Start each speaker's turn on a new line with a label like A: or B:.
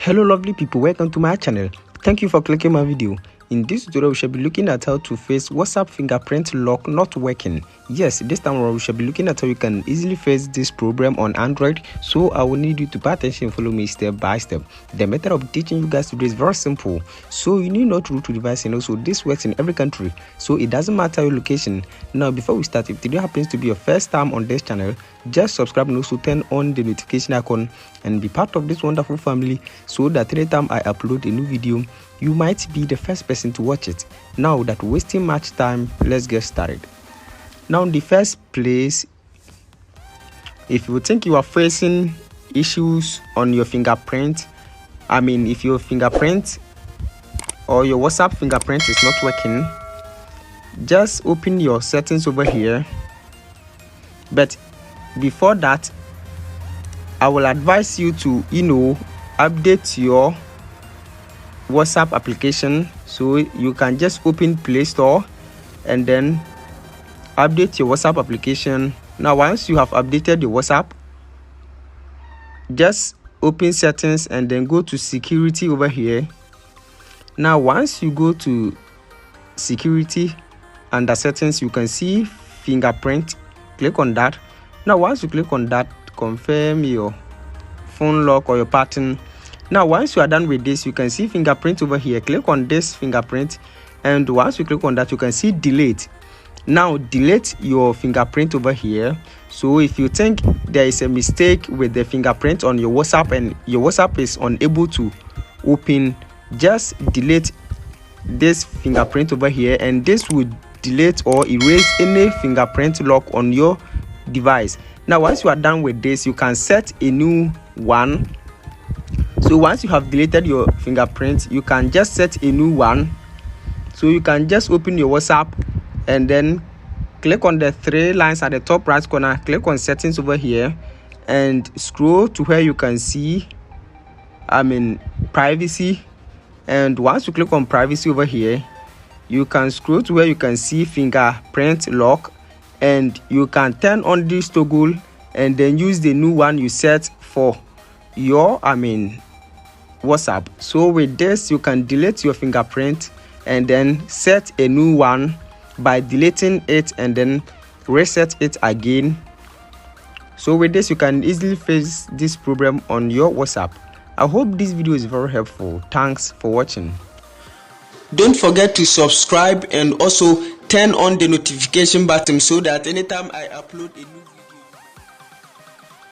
A: Hello lovely people, welcome to my channel. Thank you for clicking my video. In this tutorial, we shall be looking at how to fix WhatsApp fingerprint lock not working. Yes, this time around we shall be looking at how you can easily fix this problem on Android. So I will need you to pay attention and follow me step by step. The method of teaching you guys today is very simple. So you need not root to device, and also this works in every country. So it doesn't matter your location. Now before we start, if today happens to be your first time on this channel, just subscribe and also turn on the notification icon and be part of this wonderful family, so that anytime I upload a new video, you might be the first person to watch it. Now that wasting much time, let's get started. Now in the first place, if you think you are facing issues on your fingerprint, if your fingerprint or your WhatsApp fingerprint is not working, just open your settings over here. But before that, I will advise you to update your WhatsApp application. So you can just open Play Store and then update your WhatsApp application. Now once you have updated your WhatsApp, just open settings and then go to security over here. Now once you go to security, under settings you can see fingerprint. Click on that. Now once you click on that, confirm your phone lock or your pattern. Now once you are done with this, you can see fingerprint over here. Click on this fingerprint, and once you click on that, you can see delete. Now delete your fingerprint over here. So if you think there is a mistake with the fingerprint on your WhatsApp and your WhatsApp is unable to open, just delete this fingerprint over here, and this will delete or erase any fingerprint lock on your device. Now once you are done with this, you can set a new one. So once you have deleted your fingerprint, you can just set a new one. So you can just open your WhatsApp and then click on the three lines at the top right corner, click on settings over here and scroll to where you can see privacy. And once you click on privacy over here, you can scroll to where you can see fingerprint lock, and you can turn on this toggle and then use the new one you set for your WhatsApp. So with this, you can delete your fingerprint and then set a new one by deleting it and then reset it again. So with this, you can easily fix this problem on your WhatsApp. I hope this video is very helpful. Thanks for watching. Don't forget to subscribe and also turn on the notification button so that anytime I upload a new video